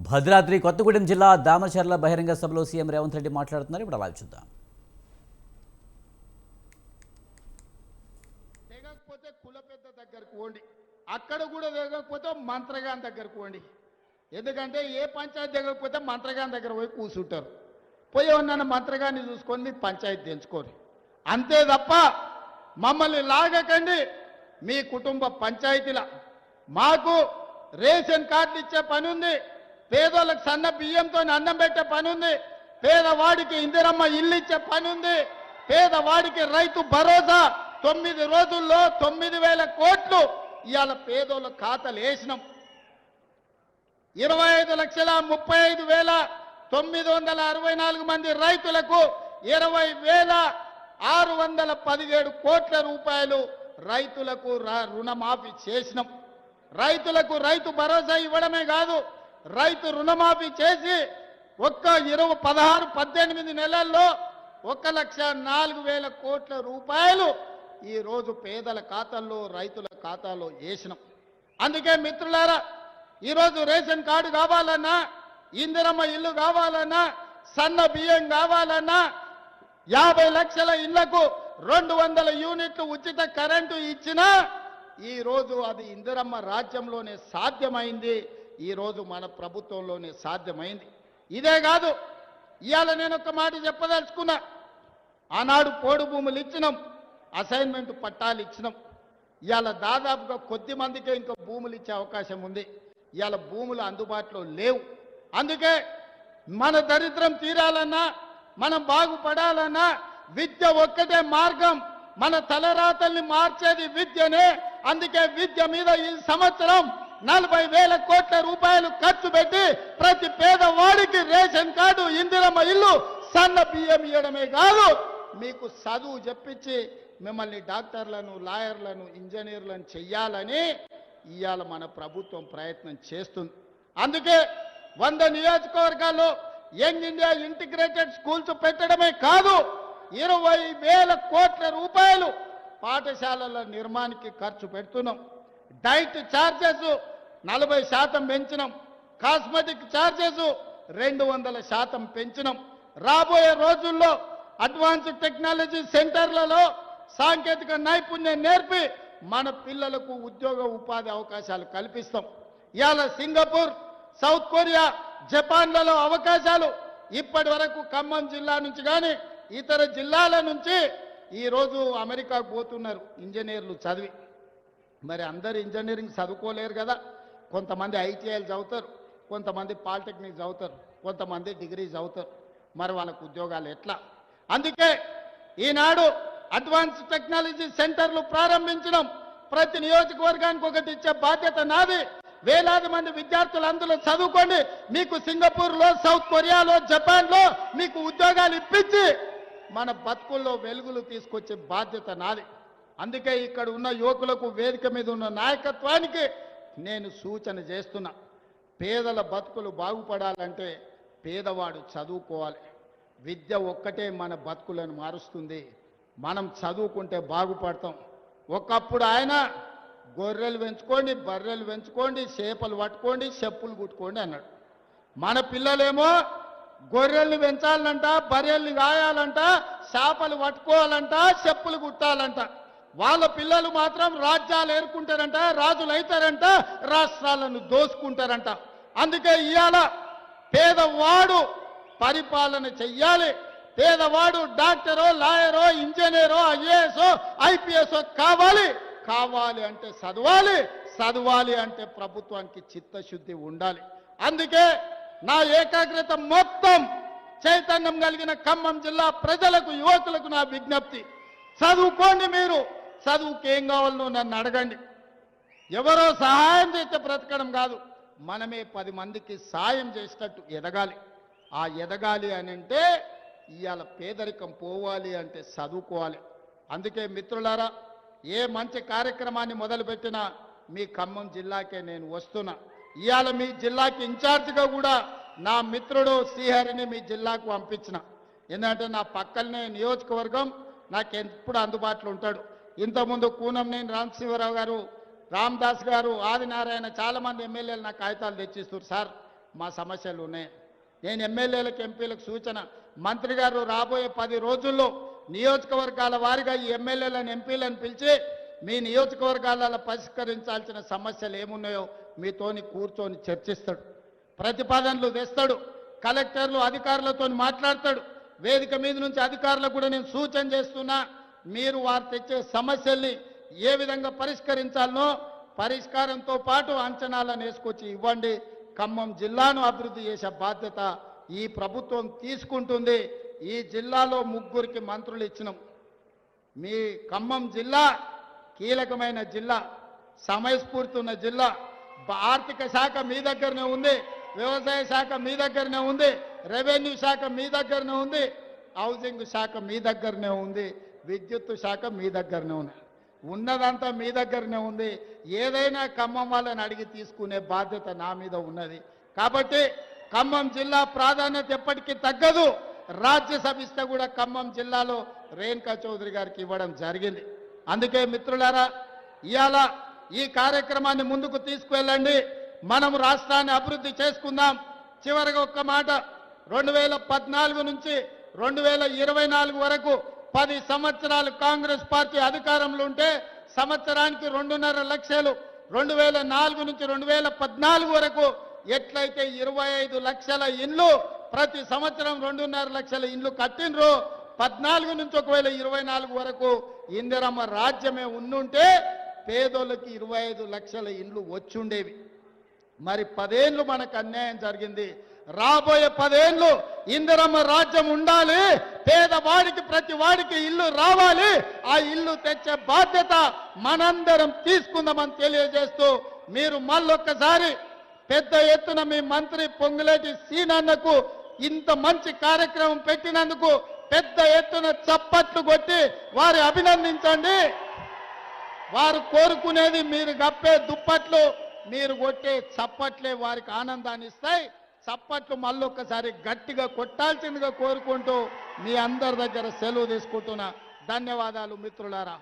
భద్రాద్రి కొత్తగూడెం జిల్లా దామచర్ల బహిరంగ సభలో సీఎం రేవంత్ రెడ్డి మాట్లాడుతున్నారు. ఇప్పుడు లైవ్ చూద్దాం. తెగకపోతే కులపెద్ద దగ్గరకు పోండి, అక్కడ కూడా తెగకపోతే మంత్రగాన్ దగ్గరకు పోండి. ఎందుకంటే ఏ పంచాయతీ తెగకపోతే మంత్రగాన్ దగ్గర పోయి కూర్చుంటారు. పోయి ఉన్న మంత్రగాన్ని చూసుకొని మీ పంచాయతీ తెంచుకోండి. అంతే తప్ప మమ్మల్ని లాగకండి. మీ కుటుంబ పంచాయతీల మాకు రేషన్ కార్డులు ఇచ్చే పని ఉంది, పేదోళ్ళకి సన్న బియ్యంతో అన్నం పెట్టే పని ఉంది, పేదవాడికి ఇందిరమ్మ ఇల్లు ఇచ్చే పని ఉంది, పేదవాడికి రైతు భరోసా 9 రోజుల్లో 9,000 కోట్లు ఇవాళ పేదోళ్ళ ఖాతాలు వేసినాం. 25,35,964 మంది రైతులకు 20,617 కోట్ల రూపాయలు రైతులకు రుణమాఫీ చేసినాం. రైతులకు రైతు భరోసా ఇవ్వడమే కాదు, రైతు రుణమాఫీ చేసి ఒక్క 16-18 నెలల్లో 1,04,000 కోట్ల రూపాయలు ఈరోజు పేదల ఖాతాల్లో రైతుల ఖాతాలో వేసినాం. అందుకే మిత్రులారా, ఈరోజు రేషన్ కార్డు కావాలన్నా, ఇందిరమ్మ ఇల్లు కావాలన్నా, సన్న బియ్యం కావాలన్నా, 50 లక్షల ఇళ్లకు 200 యూనిట్లు ఉచిత కరెంటు ఇచ్చినా ఈరోజు అది ఇందిరమ్మ రాజ్యంలోనే సాధ్యమైంది, ఈరోజు మన ప్రభుత్వంలోనే సాధ్యమైంది. ఇదే కాదు, ఇవాళ నేను ఒక మాట చెప్పదలుచుకున్నా. ఆనాడు పోడు భూములు ఇచ్చినాం, అసైన్మెంట్ పట్టాలు ఇచ్చినాం. ఇవాళ దాదాపుగా కొద్ది మందికే ఇంకా భూములు ఇచ్చే అవకాశం ఉంది. ఇవాళ భూములు అందుబాటులో లేవు. అందుకే మన దరిద్రం తీరాలన్నా, మనం బాగుపడాలన్నా విద్య ఒక్కటే మార్గం. మన తలరాతల్ని మార్చేది విద్యనే. అందుకే విద్య మీద ఈ సంవత్సరం 40,000 కోట్ల రూపాయలు ఖర్చు పెట్టి ప్రతి పేదవాడికి రేషన్ కార్డు, ఇందిరమ్మ ఇల్లు, సన్న బియ్యం ఇవ్వడమే కాదు, మీకు చదువు చెప్పించి మిమ్మల్ని డాక్టర్లను, లాయర్లను, ఇంజనీర్లను చెయ్యాలని ఇవాళ మన ప్రభుత్వం ప్రయత్నం చేస్తుంది. అందుకే 100 నియోజకవర్గాల్లో యంగ్ ఇండియా ఇంటిగ్రేటెడ్ స్కూల్స్ పెట్టడమే కాదు, 20,000 కోట్ల రూపాయలు పాఠశాలల నిర్మాణానికి ఖర్చు పెడుతున్నాం. డైట్ ఛార్జెస్ 40% పెంచినాం. కాస్మెటిక్ ఛార్జెస్ 200% పెంచినాం. రాబోయే రోజుల్లో అడ్వాన్స్డ్ టెక్నాలజీ సెంటర్లలో సాంకేతిక నైపుణ్యం నేర్పి మన పిల్లలకు ఉద్యోగ ఉపాధి అవకాశాలు కల్పిస్తాం. ఇవాళ సింగపూర్, సౌత్ కొరియా, జపాన్లలో అవకాశాలు ఇప్పటి వరకు ఖమ్మం జిల్లా నుంచి కానీ ఇతర జిల్లాల నుంచి ఈరోజు అమెరికాకు పోతున్నారు ఇంజనీర్లు చదివి. మరి అందరు ఇంజనీరింగ్ చదువుకోలేరు కదా. కొంతమంది ఐటీఐలు చదువుతారు, కొంతమంది పాలిటెక్నిక్ చదువుతారు, కొంతమంది డిగ్రీ చదువుతారు. మరి వాళ్ళకు ఉద్యోగాలు ఎట్లా? అందుకే ఈనాడు అడ్వాన్స్ టెక్నాలజీ సెంటర్లు ప్రారంభించడం. ప్రతి నియోజకవర్గానికి ఒకటి ఇచ్చే బాధ్యత నాది. వేలాది మంది విద్యార్థులు అందులో చదువుకోండి. మీకు సింగపూర్లో, సౌత్ కొరియాలో, జపాన్లో మీకు ఉద్యోగాలు ఇప్పించి మన బతుకుల్లో వెలుగులు తీసుకొచ్చే బాధ్యత నాది. అందుకే ఇక్కడ ఉన్న యువకులకు, వేదిక మీద ఉన్న నాయకత్వానికి నేను సూచన చేస్తున్నా. పేదల బతుకులు బాగుపడాలంటే పేదవాడు చదువుకోవాలి. విద్య ఒక్కటే మన బతుకులను మారుస్తుంది. మనం చదువుకుంటే బాగుపడతాం. ఒకప్పుడు ఆయన గొర్రెలు పెంచుకోండి, బర్రెలు పెంచుకోండి, చేపలు పట్టుకోండి, చెప్పులు కుట్టుకోండి అన్నాడు. మన పిల్లలేమో గొర్రెల్ని పెంచాలంట, బర్రెల్ని గాయాలంట, చేపలు పట్టుకోవాలంట, చెప్పులు కుట్టాలంట. వాళ్ళ పిల్లలు మాత్రం రాజ్యాలు ఏరుకుంటారంట, రాజులు అవుతారంట, రాష్ట్రాలను దోసుకుంటారంట. అందుకే ఇవాళ పేదవాడు పరిపాలన చెయ్యాలి. పేదవాడు డాక్టరో, లాయరో, ఇంజనీరో, ఐఏఎస్, ఐపీఎస్ కావాలి. కావాలి అంటే చదవాలి, చదవాలి అంటే ప్రభుత్వానికి చిత్తశుద్ధి ఉండాలి. అందుకే నా ఏకాగ్రత మొత్తం చైతన్యం కలిగిన ఖమ్మం జిల్లా ప్రజలకు, యువకులకు నా విజ్ఞప్తి, చదువుకోండి. మీరు చదువుకి ఏం కావాలనో నన్ను అడగండి. ఎవరో సహాయం చేస్తే బ్రతకడం కాదు, మనమే 10 మందికి సాయం చేసేటట్టు ఎదగాలి. ఆ ఎదగాలి అని అంటే ఇవాళ పేదరికం పోవాలి అంటే చదువుకోవాలి. అందుకే మిత్రులారా, ఏ మంచి కార్యక్రమాన్ని మొదలుపెట్టినా మీ ఖమ్మం జిల్లాకే నేను వస్తున్నా. ఇవాళ మీ జిల్లాకి ఇన్ఛార్జిగా కూడా నా మిత్రుడు శ్రీహరిని మీ జిల్లాకు పంపించిన. ఎందుకంటే నా పక్కనే నియోజకవర్గం, నాకు ఎప్పుడు అందుబాటులో ఉంటాడు. ఇంతకుముందు కూనంనేని రామశివరావు గారు, రామదాస్ గారు, ఆదినారాయణ, చాలామంది ఎమ్మెల్యేలు నాకు కాగితాలు తెచ్చిస్తారు. సార్ మా సమస్యలు ఉన్నాయి. నేను ఎమ్మెల్యేలకు ఎంపీలకు సూచన, మంత్రి గారు రాబోయే 10 రోజుల్లో నియోజకవర్గాల వారిగా ఈ ఎమ్మెల్యేలను ఎంపీలను పిలిచి మీ నియోజకవర్గాలలో పరిష్కరించాల్సిన సమస్యలు ఏమున్నాయో మీతోని కూర్చొని చర్చిస్తాడు, ప్రతిపాదనలు తెస్తాడు, కలెక్టర్లు అధికారులతో మాట్లాడతాడు. వేదిక మీద నుంచి అధికారులకు కూడా నేను సూచన చేస్తున్నా, మీరు వారు తెచ్చే సమస్యల్ని ఏ విధంగా పరిష్కరించాలనో పరిష్కారంతో పాటు అంచనాలను వేసుకొచ్చి ఇవ్వండి. ఖమ్మం జిల్లాను అభివృద్ధి చేసే బాధ్యత ఈ ప్రభుత్వం తీసుకుంటుంది. ఈ జిల్లాలో 3 మంత్రులు ఇచ్చినాం. మీ ఖమ్మం జిల్లా కీలకమైన జిల్లా, సమయస్ఫూర్తి ఉన్న జిల్లా. ఆర్థిక శాఖ మీ దగ్గరనే ఉంది, వ్యవసాయ శాఖ మీ దగ్గరనే ఉంది, రెవెన్యూ శాఖ మీ దగ్గరనే ఉంది, హౌసింగ్ శాఖ మీ దగ్గరనే ఉంది, విద్యుత్ శాఖ మీ దగ్గరనే ఉంది. ఉన్నదంతా మీ దగ్గరనే ఉంది. ఏదైనా ఖమ్మం వాళ్ళని అడిగి తీసుకునే బాధ్యత నా మీద ఉన్నది. కాబట్టి ఖమ్మం జిల్లా ప్రాధాన్యత ఎప్పటికీ తగ్గదు. రాజ్యసభ ఇస్తే కూడా ఖమ్మం జిల్లాలో రేణుకా చౌదరి గారికి ఇవ్వడం జరిగింది. అందుకే మిత్రులారా, ఇవాళ ఈ కార్యక్రమాన్ని ముందుకు తీసుకువెళ్ళండి. మనం రాష్ట్రాన్ని అభివృద్ధి చేసుకుందాం. చివరిగా ఒక్క మాట, 2014 నుంచి 2024 వరకు 10 సంవత్సరాలు కాంగ్రెస్ పార్టీ అధికారంలో ఉంటే సంవత్సరానికి 2.5 లక్షలు, 2004 నుంచి 2014 వరకు ఎట్లయితే 25 లక్షల ఇండ్లు ప్రతి సంవత్సరం 2.5 లక్షల ఇండ్లు కట్టినరు. 14 నుంచి ఒకవేళ 24 వరకు ఇందిరమ్మ రాజ్యమే ఉండుంటే పేదోళ్ళకి 25 లక్షల ఇండ్లు వచ్చుండేవి. మరి 10 ఏళ్ళు మనకు అన్యాయం జరిగింది. రాబోయే 10 ఏళ్ళు ఇందిరమ్మ రాజ్యం ఉండాలి, పేదవాడికి ప్రతి వాడికి ఇల్లు రావాలి. ఆ ఇల్లు తెచ్చే బాధ్యత మనందరం తీసుకుందామని తెలియజేస్తూ, మీరు మళ్ళొక్కసారి పెద్ద ఎత్తున మీ మంత్రి పొంగులేటి సీనన్నకు ఇంత మంచి కార్యక్రమం పెట్టినందుకు పెద్ద ఎత్తున చప్పట్లు కొట్టి వారి అభినందించండి. వారు కోరుకునేది మీరు గప్పే దుప్పట్లు, మీరు కొట్టే చప్పట్లే వారికి ఆనందాన్ని ఇస్తాయి. చప్పట్లు మళ్ళొక్కసారి గట్టిగా కొట్టాల్సిందిగా కోరుకుంటూ మీ అందరి దగ్గర సెలవు తీసుకుంటున్నా. ధన్యవాదాలు మిత్రులారా.